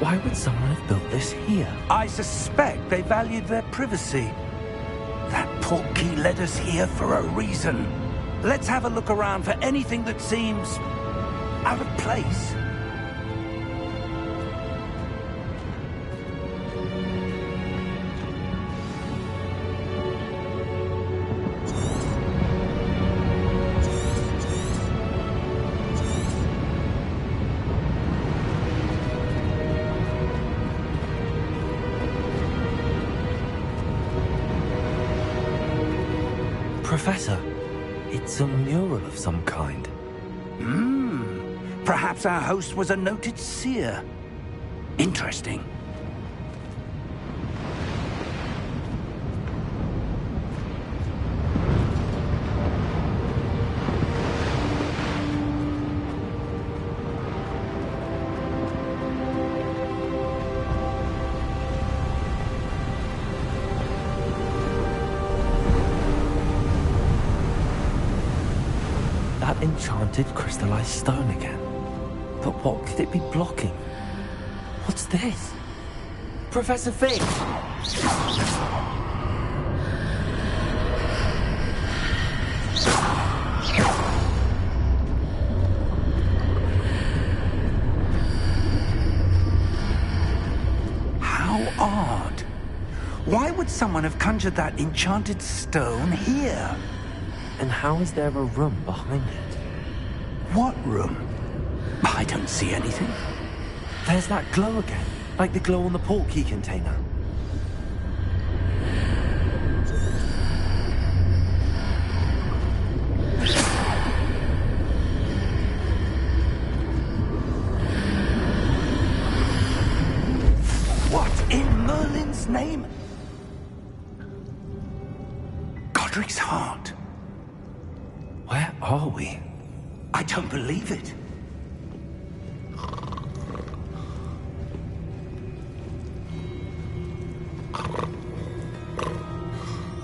Why would someone have built this here? I suspect they valued their privacy. That portkey led us here for a reason. Let's have a look around for anything that seems out of place. Professor, it's a mural of some kind. Perhaps our host was a noted seer. Interesting. That enchanted crystallized stone again. But what could it be blocking? What's this? Professor Fig! How odd. Why would someone have conjured that enchanted stone here? And how is there a room behind it? What room? I don't see anything. There's that glow again, like the glow on the portkey container. What in Merlin's name? Godric's heart. Where are we? I don't believe it.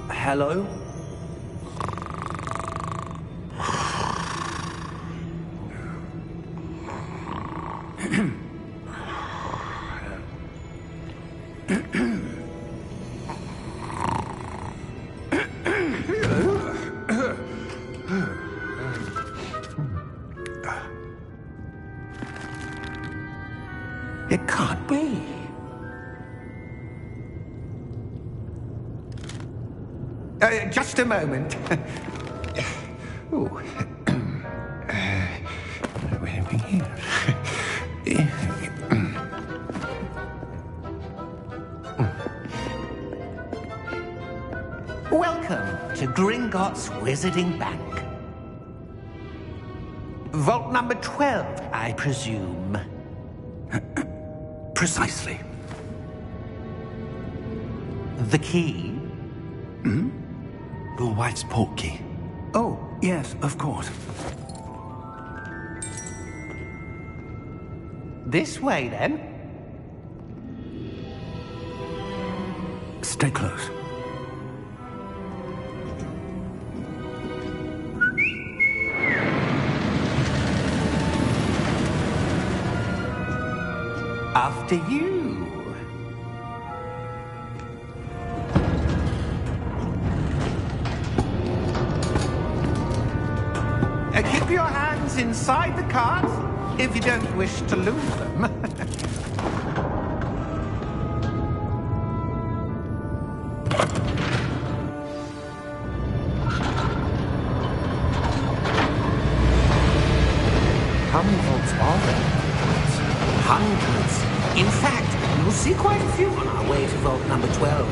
Hello? It can't be. Just a moment. Ooh. Where are we here? Welcome to Gringotts Wizarding Bank. Vault number 12, I presume. Precisely. The key? Your wife's portkey. Oh, yes, of course. This way, then. Stay close. After you. Keep your hands inside the cart if you don't wish to lose them. How many vaults are there? Hundreds. In fact, you'll see quite a few on our way to vault number 12.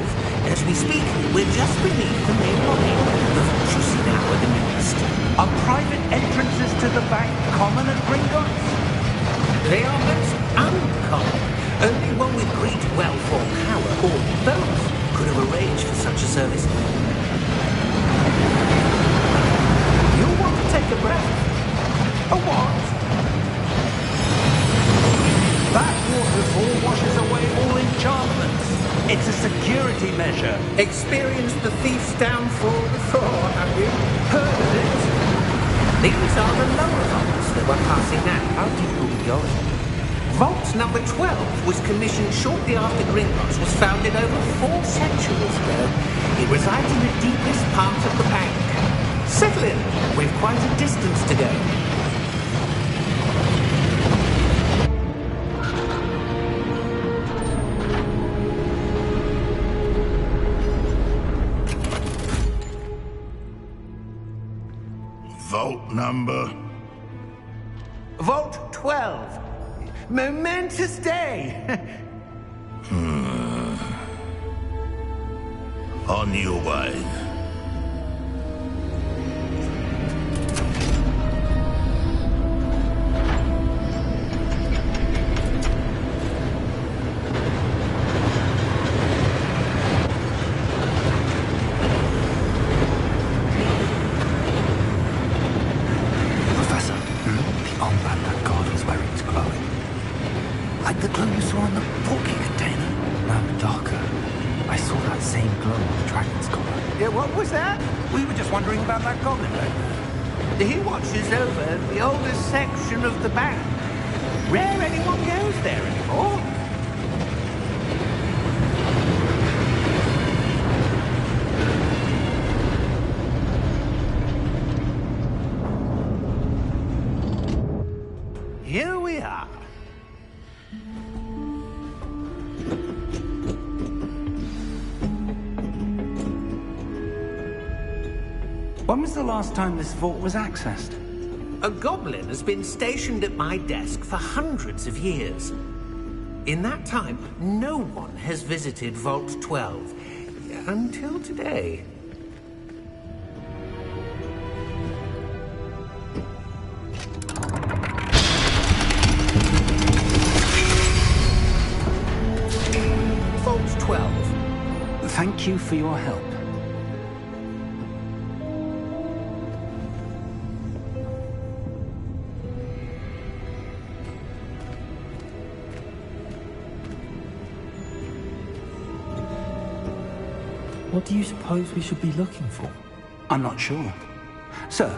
As we speak, we're just beneath the main lobby. The vault you see now are the newest. Are private entrances to the bank common at Gringotts? They are most uncommon. Only one with great wealth or power, or both, could have arranged for such a service. You'll want to take a breath. A what? That waterfall washes away all enchantments. It's a security measure. Experienced the thief's downfall before, have you? Heard of it? These are the lower vaults that we're passing now. How deep are we going? Vault number 12 was commissioned shortly after Gringotts was founded over 4 centuries ago. It resides in the deepest part of the bank. Settle in. We've quite a distance to go. Vault number? Vault 12. Momentous day. On your way. Professor, the armband that guard was wearing is glowing. Like the glow you saw on the porky container. No, darker. I saw that same glow on the dragon's collar. Yeah, what was that? We were just wondering about that goblin, mate. He watches over the oldest section of the bank. Rare anyone goes there anymore. Here we are. When was the last time this vault was accessed? A goblin has been stationed at my desk for hundreds of years. In that time, no one has visited Vault 12. Until today. Vault 12. Thank you for your help. What do you suppose we should be looking for? I'm not sure. Sir,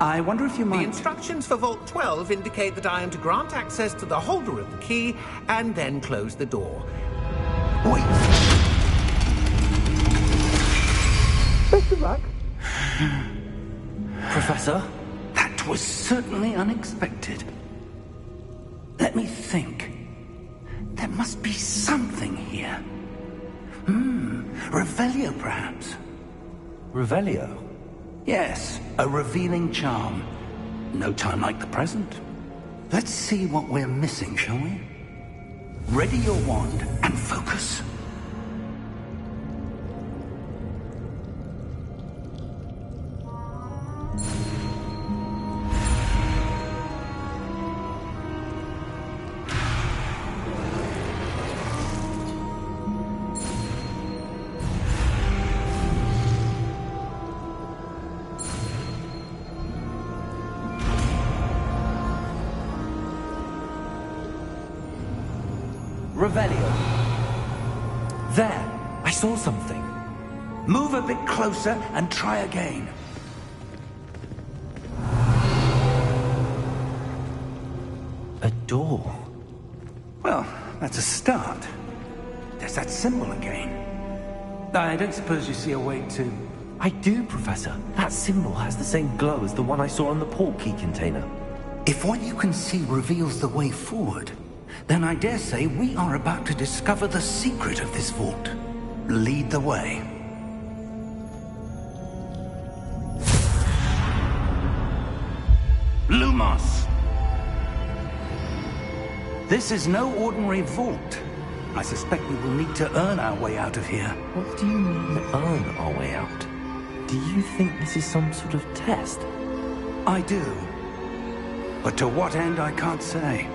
I wonder if you The might... instructions for Vault 12 indicate that I am to grant access to the holder of the key and then close the door. Wait. Best of luck. Professor? That was certainly unexpected. Let me think. There must be something here. Revelio, perhaps? Revelio? Yes, a revealing charm. No time like the present. Let's see what we're missing, shall we? Ready your wand and focus. Revelio. There! I saw something. Move a bit closer and try again. A door. Well, that's a start. There's that symbol again. I don't suppose you see a way to... I do, Professor. That symbol has the same glow as the one I saw on the port key container. If what you can see reveals the way forward, then I dare say we are about to discover the secret of this vault. Lead the way. Lumos! This is no ordinary vault. I suspect we will need to earn our way out of here. What do you mean, earn our way out? Do you think this is some sort of test? I do. But to what end, I can't say.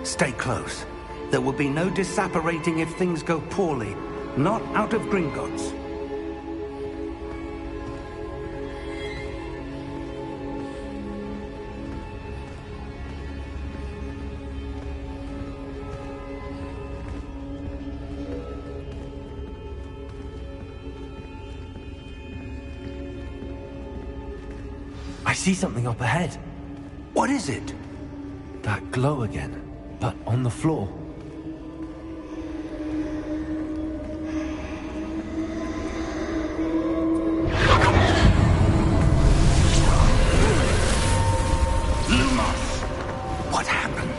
Stay close. There will be no disapparating if things go poorly. Not out of Gringotts. I see something up ahead. What is it? That glow again. but on the floor. What happened?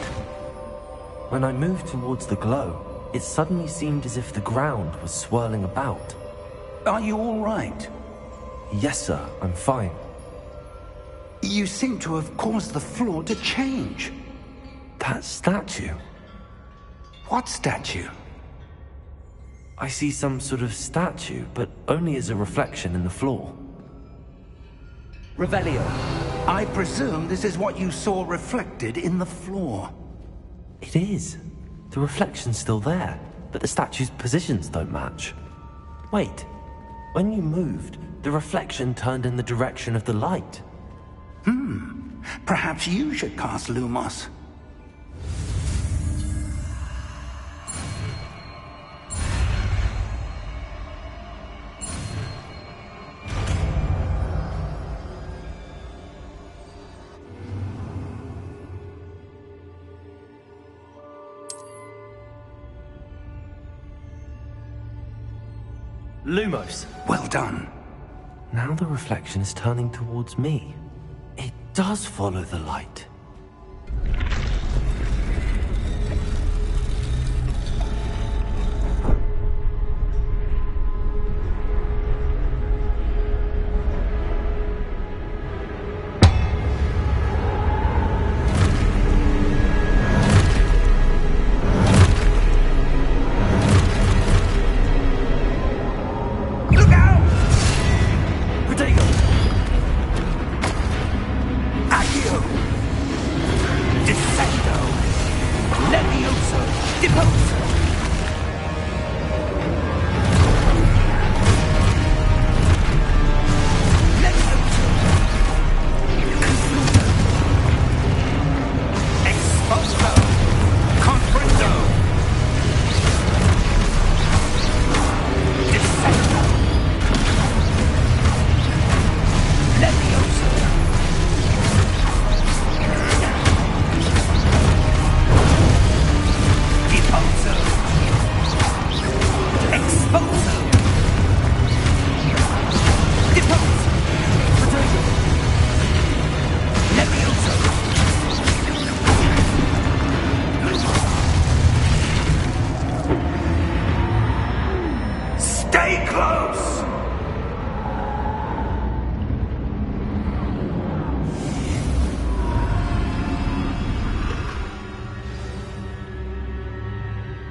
When I moved towards the glow, it suddenly seemed as if the ground was swirling about. Are you all right? Yes, sir, I'm fine. You seem to have caused the floor to change. That statue? What statue? I see some sort of statue, but only as a reflection in the floor. Revelio, I presume this is what you saw reflected in the floor. It is. The reflection's still there, but the statue's positions don't match. Wait, when you moved, the reflection turned in the direction of the light. Perhaps you should cast Lumos. Lumos! Well done. Now the reflection is turning towards me. It does follow the light.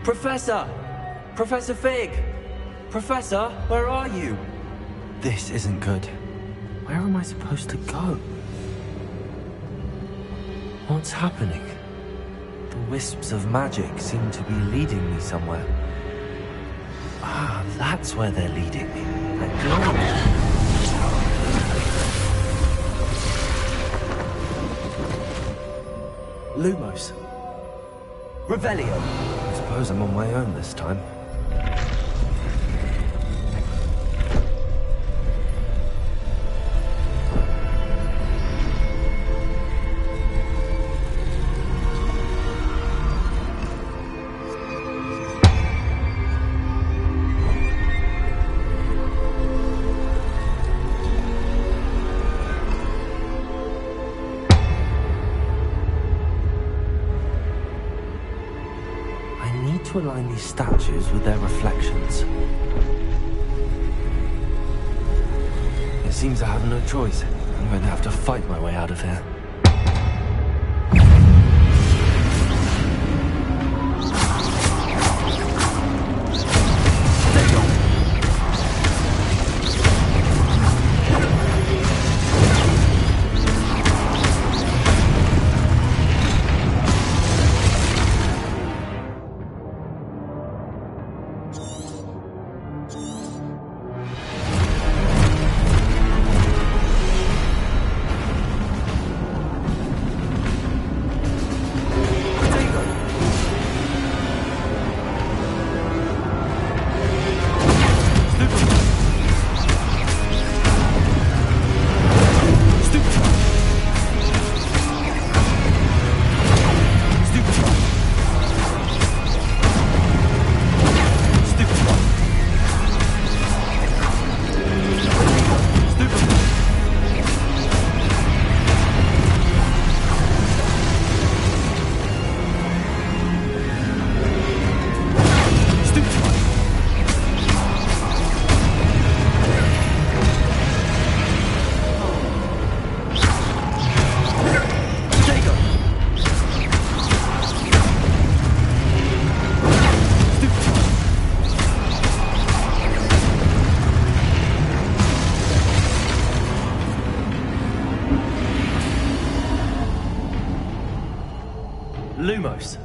Professor! Professor Fig! Professor, where are you? This isn't good. Where am I supposed to go? What's happening? The wisps of magic seem to be leading me somewhere. Ah, that's where they're leading me. That glow. Lumos. Revelio. I suppose I'm on my own this time. To align these statues with their reflections. It seems I have no choice. I'm going to have to fight my way out of here. Lumos.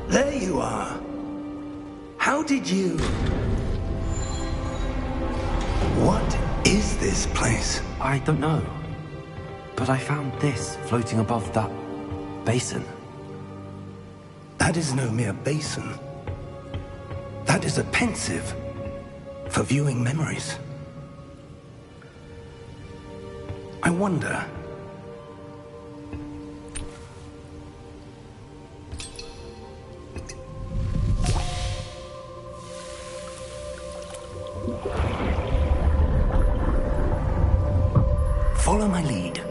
There you are. How did you... What is this place? I don't know. But I found this floating above that basin. That is no mere basin. That is a pensive for viewing memories. I wonder... Follow my lead.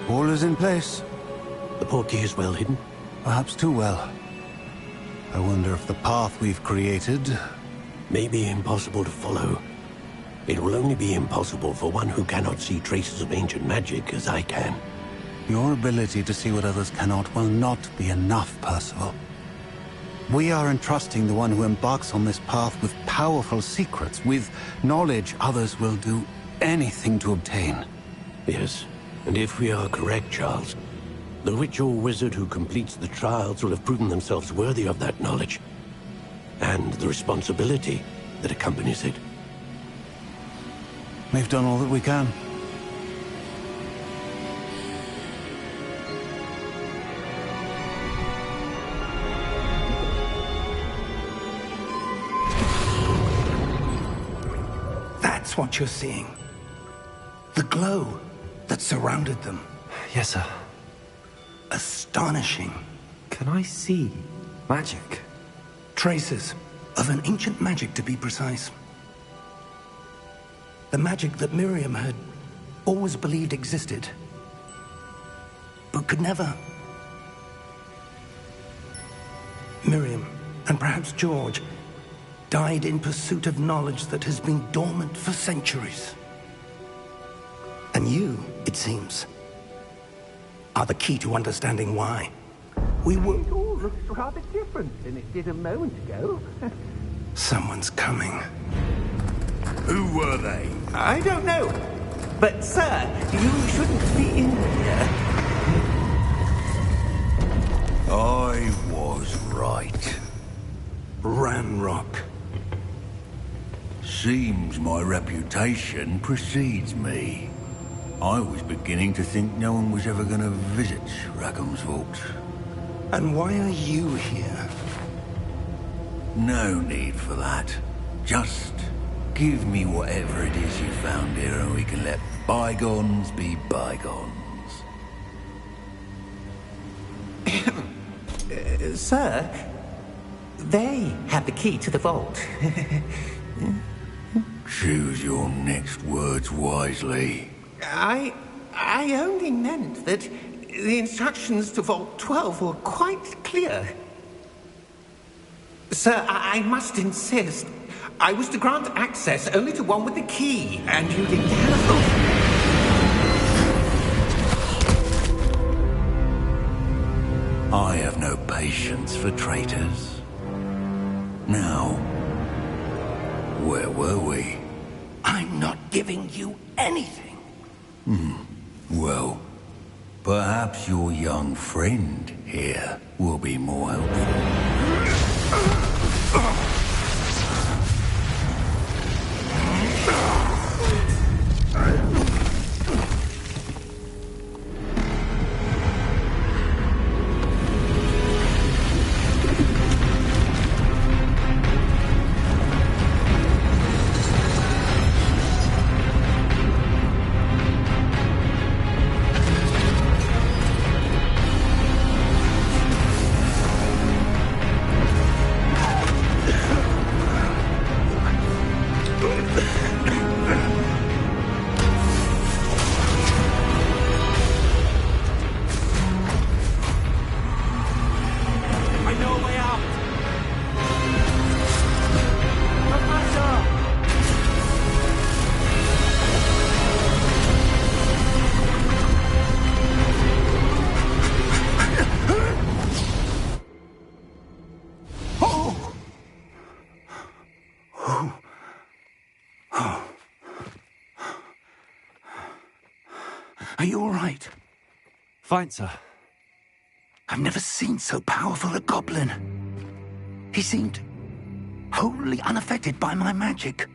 All is in place. The portkey is well hidden. Perhaps too well. I wonder if the path we've created... May be impossible to follow. It will only be impossible for one who cannot see traces of ancient magic as I can. Your ability to see what others cannot will not be enough, Percival. We are entrusting the one who embarks on this path with powerful secrets, with knowledge others will do anything to obtain. Yes, and if we are correct, Charles, the witch or wizard who completes the trials will have proven themselves worthy of that knowledge, and the responsibility that accompanies it. We've done all that we can. That's what you're seeing. The glow that surrounded them. Yes, sir. Astonishing. Can I see magic? Traces of an ancient magic, to be precise. The magic that Miriam had always believed existed, but could never. Miriam, and perhaps George, died in pursuit of knowledge that has been dormant for centuries. And you, it seems, are the key to understanding why. We were... It all looks rather different than it did a moment ago. Someone's coming. Who were they? I don't know. But, sir, you shouldn't be in here. I was right. Ranrock. Seems my reputation precedes me. I was beginning to think no one was ever going to visit Rackham's vault. And why are you here? No need for that. Just give me whatever it is you found here and we can let bygones be bygones. Sir, they have the key to the vault. Choose your next words wisely. I only meant that the instructions to Vault 12 were quite clear. Sir, I must insist. I was to grant access only to one with the key, and you didn't have... I have no patience for traitors. Now, where were we? I'm giving you anything. Well, perhaps your young friend here will be more helpful. Are you all right? Fine, sir. I've never seen so powerful a goblin. He seemed wholly unaffected by my magic.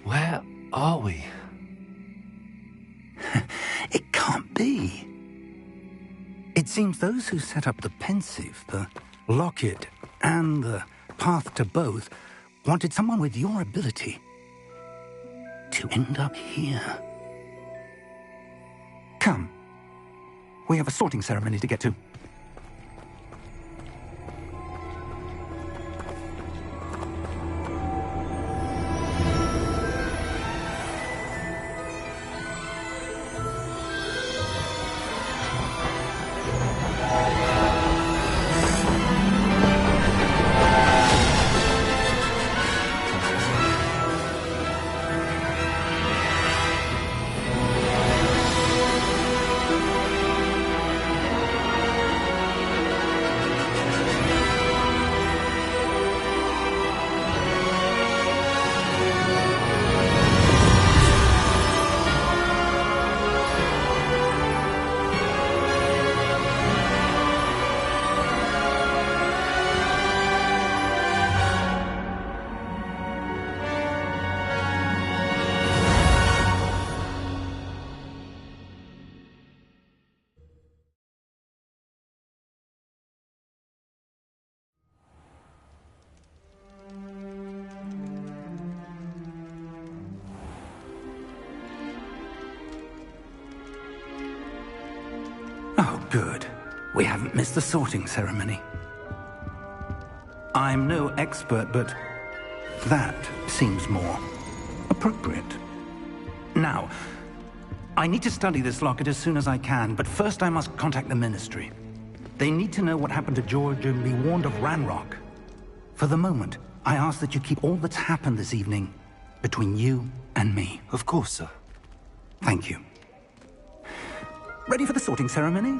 Where are we? It can't be. It seems those who set up the pensive, the locket, and the path to both wanted someone with your ability to end up here. Come. We have a sorting ceremony to get to. Oh, good. We haven't missed the sorting ceremony. I'm no expert, but that seems more appropriate. Now, I need to study this locket as soon as I can, but first I must contact the Ministry. They need to know what happened to George and be warned of Ranrock. For the moment, I ask that you keep all that's happened this evening between you and me. Of course, sir. Thank you. Ready for the sorting ceremony?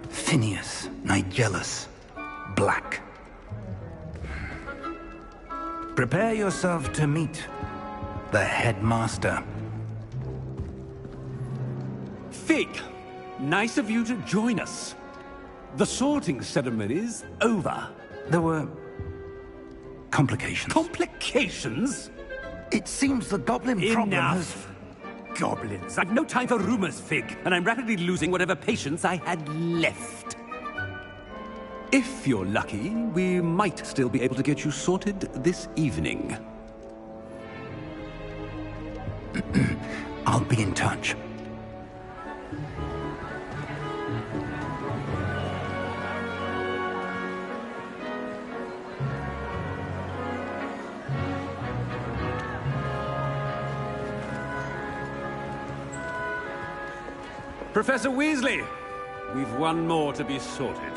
Phineas, Nigellus, Black. Prepare yourself to meet the headmaster. Fig, nice of you to join us. The sorting ceremony's over. There were complications. Complications? It seems the goblin problem has... Enough! Goblins. I've no time for rumors, Fig, and I'm rapidly losing whatever patience I had left. If you're lucky, we might still be able to get you sorted this evening. I'll be in touch. Professor Weasley, we've one more to be sorted.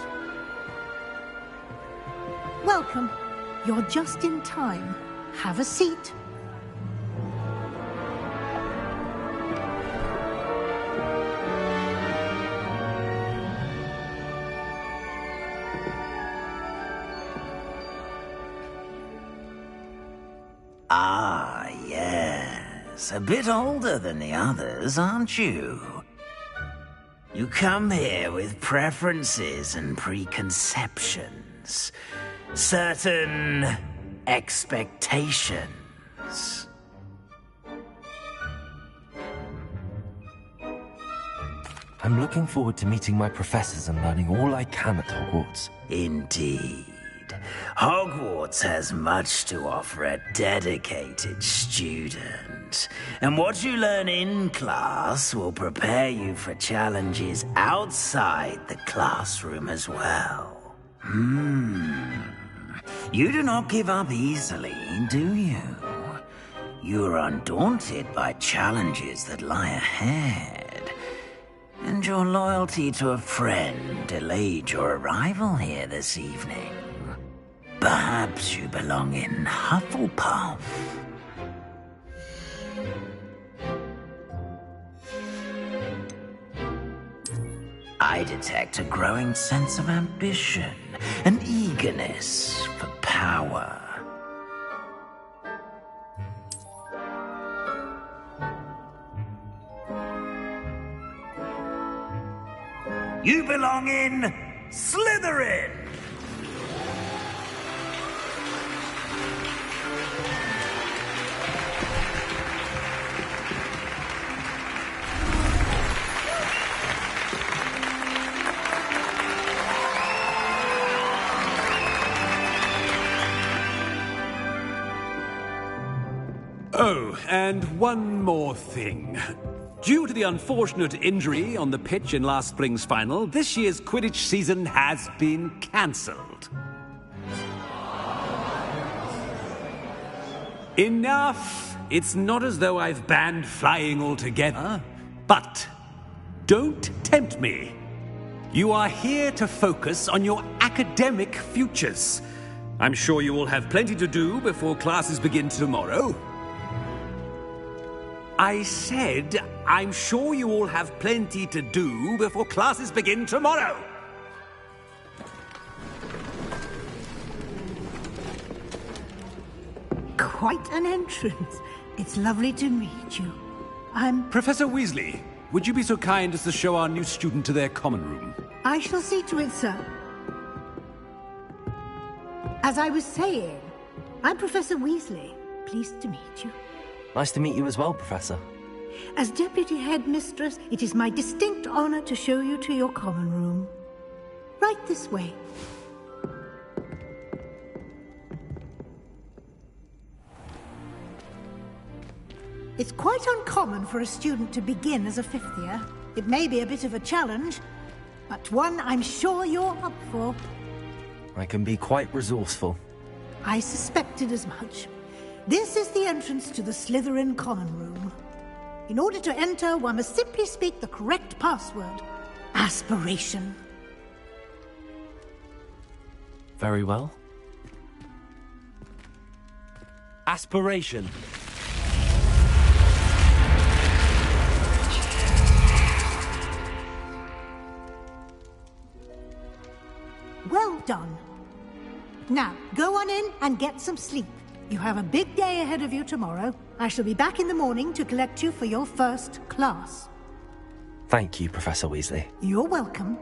Welcome. You're just in time. Have a seat. Ah, yes. A bit older than the others, aren't you? You come here with preferences and preconceptions. Certain expectations. I'm looking forward to meeting my professors and learning all I can at Hogwarts. Indeed. Hogwarts has much to offer a dedicated student. And what you learn in class will prepare you for challenges outside the classroom as well. You do not give up easily, do you? You are undaunted by challenges that lie ahead. And your loyalty to a friend delayed your arrival here this evening. Perhaps you belong in Hufflepuff. I detect a growing sense of ambition, an eagerness for power. You belong in Slytherin! Oh, and one more thing. Due to the unfortunate injury on the pitch in last spring's final, this year's Quidditch season has been cancelled. Enough! It's not as though I've banned flying altogether, but don't tempt me. You are here to focus on your academic futures. I'm sure you will have plenty to do before classes begin tomorrow. I said, I'm sure you all have plenty to do before classes begin tomorrow. Quite an entrance. It's lovely to meet you. Professor Weasley, would you be so kind as to show our new student to their common room? I shall see to it, sir. As I was saying, I'm Professor Weasley. Pleased to meet you. Nice to meet you as well, Professor. As Deputy Headmistress, it is my distinct honor to show you to your common room. Right this way. It's quite uncommon for a student to begin as a fifth year. It may be a bit of a challenge, but one I'm sure you're up for. I can be quite resourceful. I suspected as much. This is the entrance to the Slytherin common room. In order to enter, one must simply speak the correct password. Aspiration. Very well. Aspiration. Well done. Now, go on in and get some sleep. You have a big day ahead of you tomorrow. I shall be back in the morning to collect you for your first class. Thank you, Professor Weasley. You're welcome.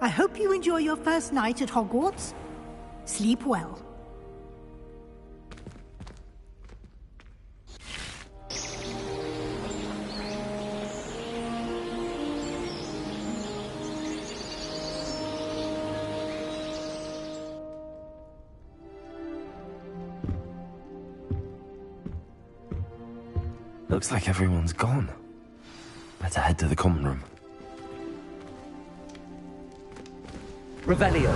I hope you enjoy your first night at Hogwarts. Sleep well. Looks like everyone's gone. Better head to the common room. Revelio.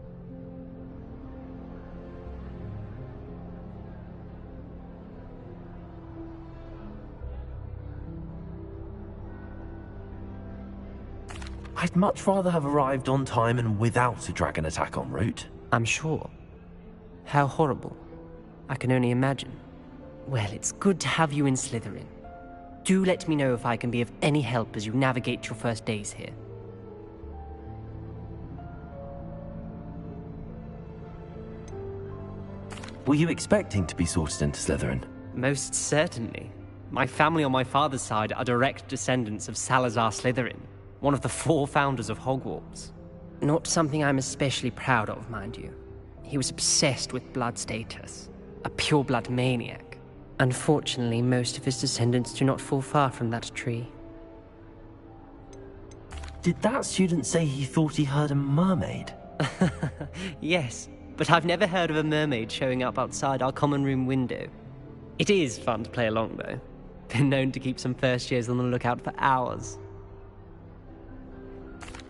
I'd much rather have arrived on time and without a dragon attack en route. I'm sure. How horrible. I can only imagine. Well, it's good to have you in Slytherin. Do let me know if I can be of any help as you navigate your first days here. Were you expecting to be sorted into Slytherin? Most certainly. My family on my father's side are direct descendants of Salazar Slytherin, one of the 4 founders of Hogwarts. Not something I'm especially proud of, mind you. He was obsessed with blood status, a pure-blood maniac. Unfortunately, most of his descendants do not fall far from that tree. Did that student say he thought he heard a mermaid? Yes, but I've never heard of a mermaid showing up outside our common room window. It is fun to play along, though. Been known to keep some first years on the lookout for hours.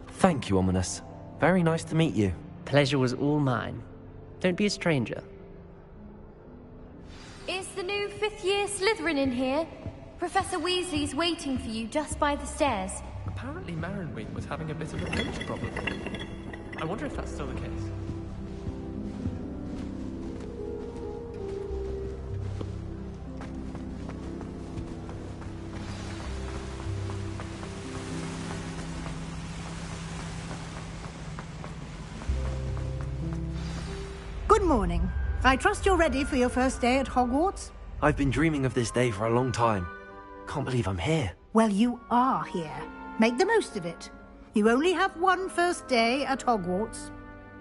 Thank you, Ominous. Very nice to meet you. Pleasure was all mine. Don't be a stranger. Is the new 5th year Slytherin in here? Professor Weasley's waiting for you just by the stairs. Apparently Marinwing was having a bit of a post problem. I wonder if that's still the case. Good morning. I trust you're ready for your first day at Hogwarts? I've been dreaming of this day for a long time. Can't believe I'm here. Well, you are here. Make the most of it. You only have one first day at Hogwarts.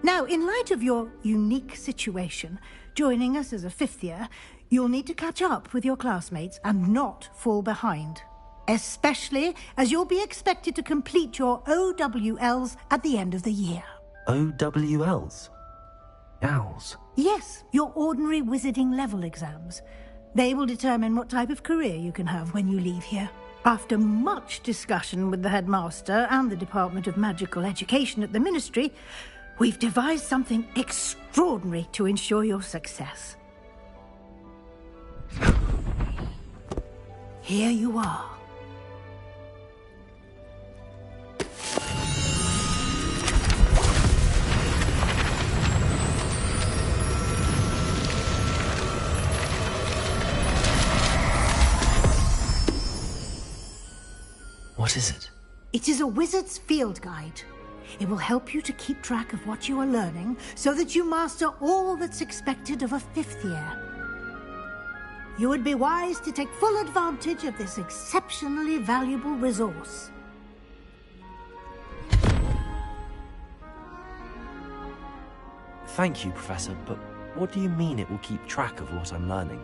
Now, in light of your unique situation, joining us as a 5th year, you'll need to catch up with your classmates and not fall behind. Especially as you'll be expected to complete your OWLs at the end of the year. OWLs? Owls? Yes, your ordinary wizarding level exams. They will determine what type of career you can have when you leave here. After much discussion with the headmaster and the Department of Magical Education at the Ministry, we've devised something extraordinary to ensure your success. Here you are. What is it? It is a wizard's field guide. It will help you to keep track of what you are learning so that you master all that's expected of a 5th year. You would be wise to take full advantage of this exceptionally valuable resource. Thank you, Professor, but what do you mean it will keep track of what I'm learning?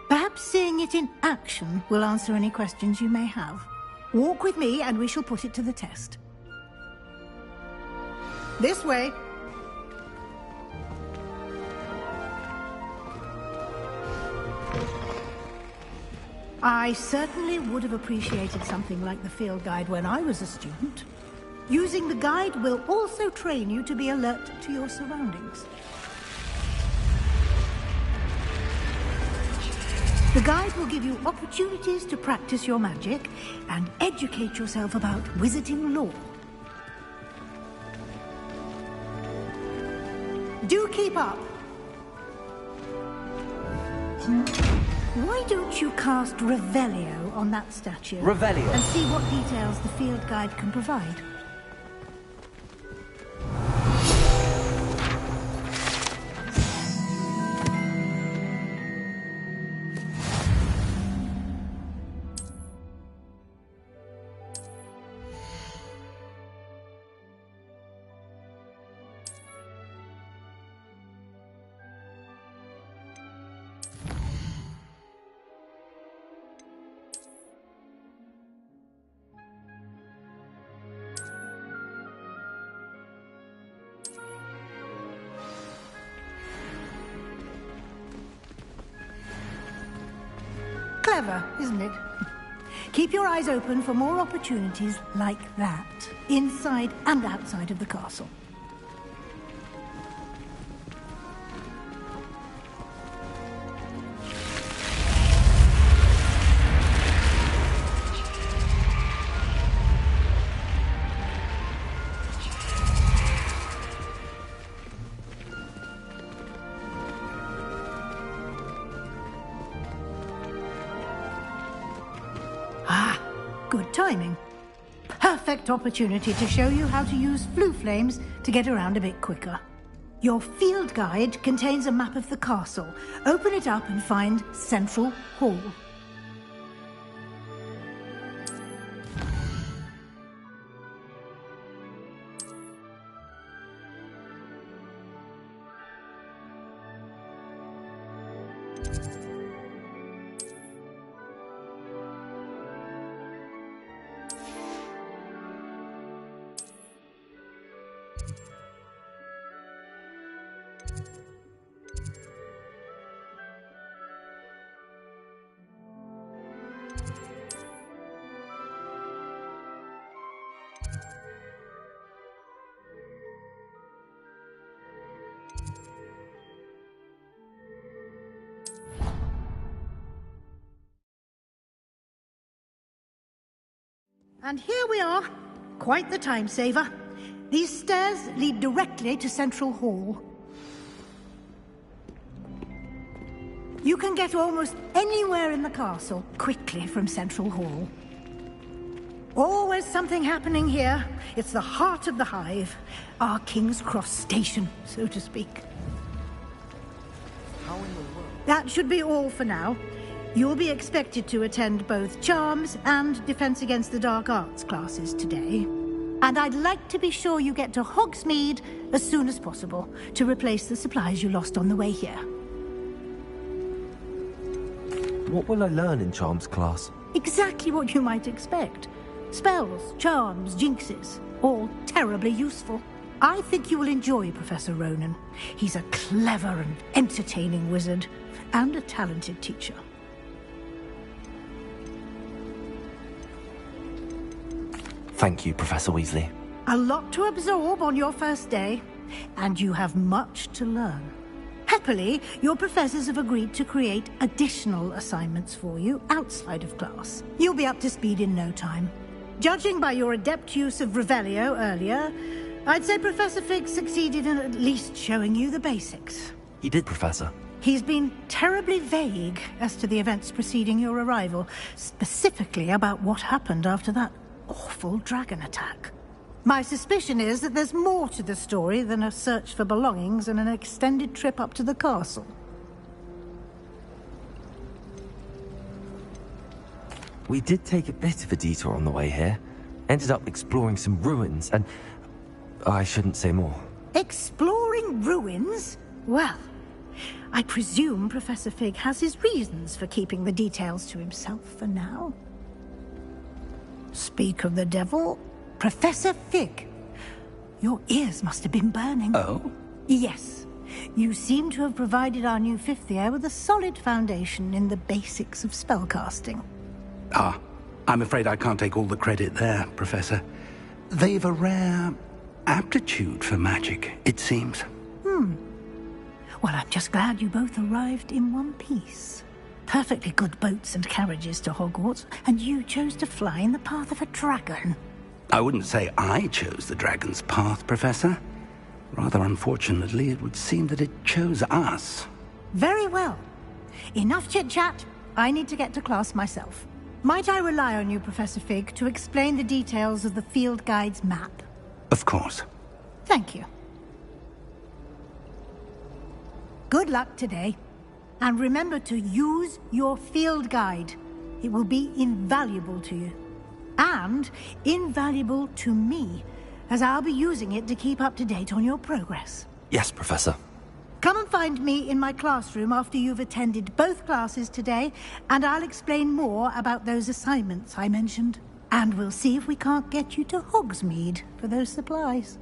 Perhaps seeing it in action will answer any questions you may have. Walk with me and we shall put it to the test. This way. I certainly would have appreciated something like the field guide when I was a student. Using the guide will also train you to be alert to your surroundings. The guide will give you opportunities to practice your magic and educate yourself about wizarding lore. Do keep up! Why don't you cast Revelio on that statue? Revelio? And see what details the field guide can provide. Clever, isn't it? Keep your eyes open for more opportunities like that, inside and outside of the castle. Good timing. Perfect opportunity to show you how to use flue flames to get around a bit quicker. Your field guide contains a map of the castle. Open it up and find Central Hall. And here we are. Quite the time saver. These stairs lead directly to Central Hall. You can get almost anywhere in the castle quickly from Central Hall. Always something happening here. It's the heart of the hive. Our King's Cross station, so to speak. How in the world? That should be all for now. You'll be expected to attend both Charms and Defense Against the Dark Arts classes today. And I'd like to be sure you get to Hogsmeade as soon as possible to replace the supplies you lost on the way here. What will I learn in Charms class? Exactly what you might expect. Spells, charms, jinxes, all terribly useful. I think you will enjoy Professor Ronan. He's a clever and entertaining wizard, and a talented teacher. Thank you, Professor Weasley. A lot to absorb on your first day, and you have much to learn. Happily, your professors have agreed to create additional assignments for you outside of class. You'll be up to speed in no time. Judging by your adept use of Revelio earlier, I'd say Professor Fig succeeded in at least showing you the basics. He did, Professor. He's been terribly vague as to the events preceding your arrival, specifically about what happened after that awful dragon attack. My suspicion is that there's more to the story than a search for belongings and an extended trip up to the castle. We did take a bit of a detour on the way here. Ended up exploring some ruins, and I shouldn't say more. Exploring ruins? Well, I presume Professor Fig has his reasons for keeping the details to himself for now. Speak of the devil, Professor Fig. Your ears must have been burning. Oh? Yes. You seem to have provided our new fifth year with a solid foundation in the basics of spellcasting. Ah, I'm afraid I can't take all the credit there, Professor. They've a rare aptitude for magic, it seems. Well, I'm just glad you both arrived in one piece. Perfectly good boats and carriages to Hogwarts, and you chose to fly in the path of a dragon. I wouldn't say I chose the dragon's path, Professor. Rather unfortunately, it would seem that it chose us. Very well. Enough chit-chat. I need to get to class myself. Might I rely on you, Professor Fig, to explain the details of the field guide's map? Of course. Thank you. Good luck today. And remember to use your field guide. It will be invaluable to you. And invaluable to me, as I'll be using it to keep up to date on your progress. Yes, Professor. Come and find me in my classroom after you've attended both classes today, and I'll explain more about those assignments I mentioned. And we'll see if we can't get you to Hogsmeade for those supplies.